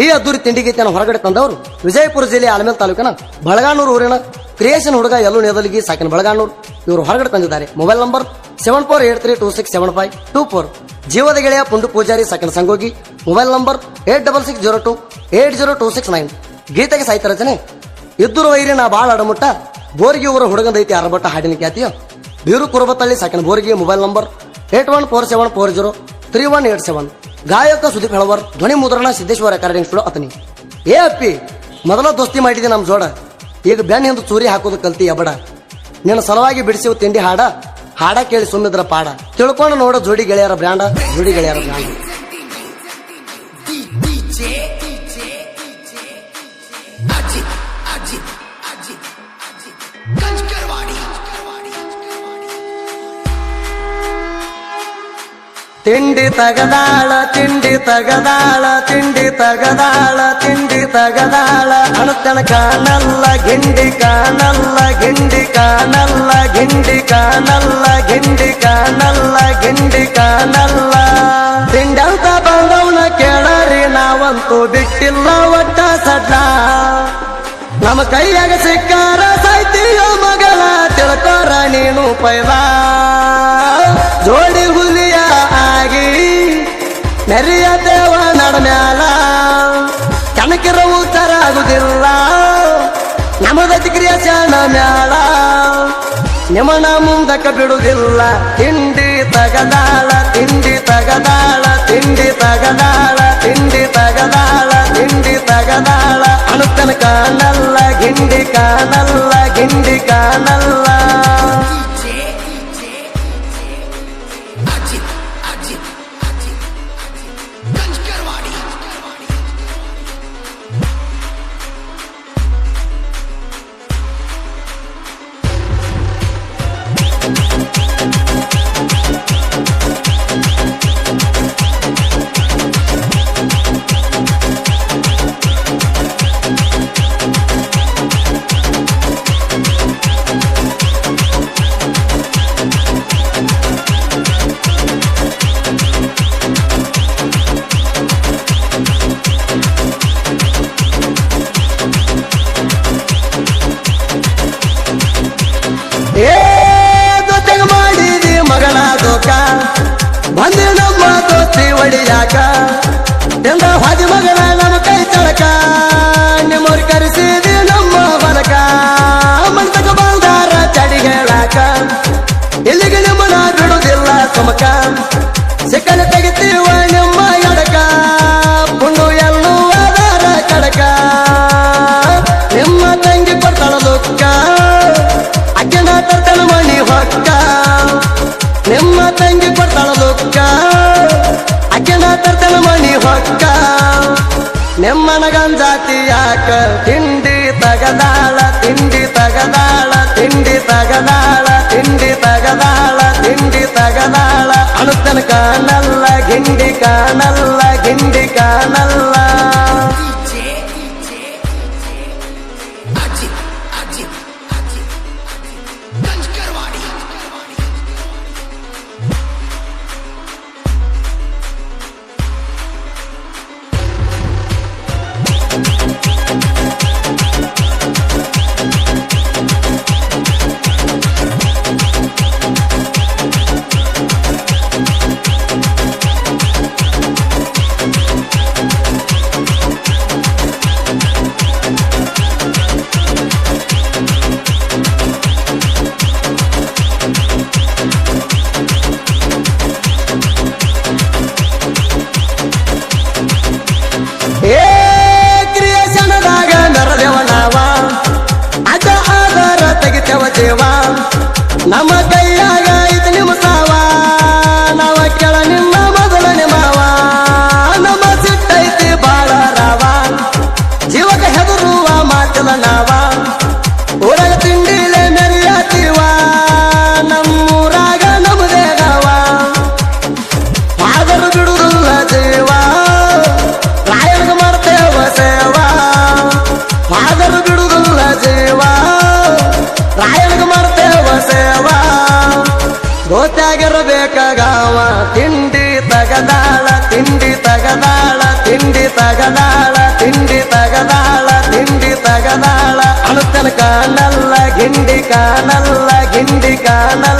ಈ ಅದ್ದೂರಿ ತಿಂಡಿ ಗೀತೆಯನ್ನು ಹೊರಗಡೆ ತಂದವರು ವಿಜಯಪುರ ಜಿಲ್ಲೆ ಆಲಮೇಲ್ ತಾಲೂಕಿನ ಬಳಗಾನೂರು ಊರಿನ ಕ್ರಿಯೇಷನ್ ಹುಡುಗ ಎಲ್ಲೂ ನೇದಲಿಗಿ ಸಾಕಿನ ಬಳಗಾನೂರು ಇವರು ಹೊರಗಡೆ ತಂದಿದ್ದಾರೆ. Mobile number 7483267524. ಜೀವದ ಗೆಳೆಯ ಪುಂಡು ಪೂಜಾರಿ ಸಾಕಿನ ಸಂಗೋಗಿ ಮೊಬೈಲ್ ನಂಬರ್ 8602280269. ಗೀತೆಗೆ ಸಾಹಿತ್ಯ ರಚನೆ ಇದ್ದೂರು ವೈರಿ ನಾ ಬಾಳ ಅಡಮುಟ್ಟ ಬೋರ್ಗಿ ಊರ ಹುಡುಗಂದೈತಿ ಅರಬಟ್ಟ ಹಾಡಿನ ಖ್ಯಾತಿಯ ಬೀರು ಕುರುಬತಳ್ಳಿ ಸಾಕಿನ ಬೋರ್ಗಿ ಮೊಬೈಲ್ ನಂಬರ್ 8147403187. ಗಾಯಕ ಸುದೀಪ್ ಹೆಳವರ್, ಧ್ವನಿ ಮುದ್ರಣ ಸಿದ್ದೇಶ್ವರ ರೆಕಾರ್ಡಿಂಗ್ ಸ್ಟುಡಿಯೋ ಅತನಿ. ಏ ಅಪ್ಪಿ ಮೊದಲ ದೋಸ್ತಿ ಮಾಡಿದೆ ನಮ್ ಜೋಡ, ಈಗ ಬೆನ್ನ ಹಿಂದೆ ಚೂರಿ ಹಾಕೋದು ಕಲ್ತಿ ಎಬಡ. ನಿನ್ನ ಸಲುವಾಗಿ ಬಿಡಿಸಿವ ತಿಂಡಿ ಹಾಡ ಹಾಡ ಕೇಳಿ ಸುಮ್ಮಿದ್ರ ಪಾಡ, ತಿಳ್ಕೊಂಡು ನೋಡ ಜೋಡಿ ಗೆಳೆಯರ ಬ್ರ್ಯಾಂಡ ಜೋಡಿ ಗೆಳೆಯರ ಬ್ರ್ಯಾಂಡ. ತಿಂಡಿ ತಗದಾಳ ತಿಂಡಿ ತಗದಾಳ ತಿಂಡಿ ತಗದಾಳ ತಿಂಡಿ ತಗದಾಳ ಅಣತನ ಕಾಣಲ್ಲ ಗಿಂಡಿ ಕಾಣಲ್ಲ ಗಿಂಡಿ ಕಾಣಲ್ಲ ಗಿಂಡಿ ಕಾಣಲ್ಲ ಗಿಂಡಿ ಕಾಣಲ್ಲ ಗಿಂಡಿ ಕಾಣಲ್ಲ. ತಿಂಡಂತ ಬಂದವನ ಕೇಳರಿ ನಾವಂತೂ ಬಿಟ್ಟಿಲ್ಲ ಒಟ್ಟ ಸಡ್ಲ, ನಮ್ಮ ಕೈಯಾಗ ಸಿಕ್ಕಾರ ಸಾಯ್ತೀಯೋ ಮಗಳ ತಿಳ್ಕೋರ ನೀನು ಪೈಲ. ಜೋಡಿ ಹುಲಿಯ ಆಗಿ ನೆರೆಯ ದೇವ ನಡಮ್ಯಾಲ ಕನಕಿರ ಉತ್ತರ ಆಗುದಿಲ್ಲ ನಮದ ಕ್ರಿಯೇಷನ್ ಮ್ಯಾಲ, ನಿಮನ ಮುಂದಕ್ಕ ಬಿಡುದಿಲ್ಲ. ತಿಂಡಿ ತಗದಾಳ ತಿಂಡಿ ತಗದಾಳ ತಿಂಡಿ ತಗದಾಳ ತಿಂಡಿ ತಗದಾಳ ತಿಂಡಿ ತಗದಾಳ ಅಣುತನ ಕಾಣಲ್ಲ ಗಿಂಡಿ ಕಾಣಲ್ಲ ಗಿಂಡಿ ಕಾಣಲ್ಲ. ಜೊತೆಗೆ ಮಾಡಿದಿ ಮಗಳ ದೋಕ ಬಂದಿ ನಮ್ಮ ದೋಸ್ತಿ ಒಡಿಯಾಕ ಎಂದ ಹಾದಿ ಮಗಳ ನಮ್ಮ ಕೈ ಚಳಕ ನಿಮ್ಮವ್ರು ಕರೆಸಿದಿ ನಮ್ಮ ಬಲಕ ಮಂತಕ ಬಂದಾರ ಚಡಿ ಹೇಳಾಕ ಇಲ್ಲಿಗೆ ನಿಮ್ಮನ ಬಿಡುದಿಲ್ಲ ಸುಮಕ ಸಿಕ್ಕನ ತೆಗಿತೀವ ನಿಮ್ಮ ಎಡಕ ಪುಣ್ಣು ಎಲ್ಲೂ ಆಧಾರ ಕಡಕ. ನಿಮ್ಮ ತಂಗಿ ಕೊಡ್ತಾಳ ಲುಕ್ಕ ಅಕ್ಕನ ತರ್ತನ ಮಣಿ ಹೊಕ್ಕ, ನಿಮ್ಮ ತಂಗಿ ಕೊಡ್ತಾಳ ಲುಕ್ಕ ಅಕ್ಕನ ತರ್ತನ ಮಣಿ ಹೊಕ್ಕ. ನಿಮ್ಮನ ಗಂಜಾತಿ ಯಾಕ ತಿಂಡಿ ತಗದಾಳ ತಿಂಡಿ ತಗದಾಳ ತಿಂಡಿ ತಗದಾಳ ತಿಂಡಿ ತಗದಾಳ ತಿಂಡಿ ತಗದಾಳ ಅಣುತನ ಕಾಣಲ್ಲ ಗಿಂಡಿ ಕಾಣಲ್ಲ ಗಿಂಡಿ ಕಾಣಲ್ಲ. ಕ್ರಿಯೇಷನ್ದಾಗ ಮೆರದೇವ ನಾವ ಅದ ಆಧಾರ ತೆಗಿತೇವ ದೇವ, ನಮ್ಮ ಕೈಯಾಗ ಇದು ನಿಮ್ಮ ಸಾವ ನಾವ ಕೆಳ ನಿಮ್ಮ ಮೊದಲನೇ ಮಾವ. ನಮ್ಮ ಸಿಟ್ಟೈತಿ ಬಾಳ ರಾವ ಜೀವಕ ಹೆದರುವ ಮಾತಿಲ್ಲ ನಾವ, ಊರಾಗ ತಿಂಡಿಲೆ ಮೆರಿಯತೀವ ನಮ್ಮೂರಾಗ ನಮ್ಮದೇ ಗಾವ. ಆದರೂ ಬಿಡುವುದಿಲ್ಲ ಜೀವ ರಾಯನಿಗೆ ಮಾಡ್ತೇವ ಸೇವಾ, ಆದರೂ ಬಿಡುವುದಿಲ್ಲ ಜೀವ ರಾಯನಿಗೆ ಮಾಡ್ತೇವ ಸೇವಾ. ಗೋತ್ಯಾಗಿರಬೇಕಾಗವ ತಿಂಡಿ ತಗದಾಳ ತಿಂಡಿ ತಗದಾಳ ತಿಂಡಿ ತಗದಾಳ ಗಿಂಡಿ ಕಾಣಲ್ಲ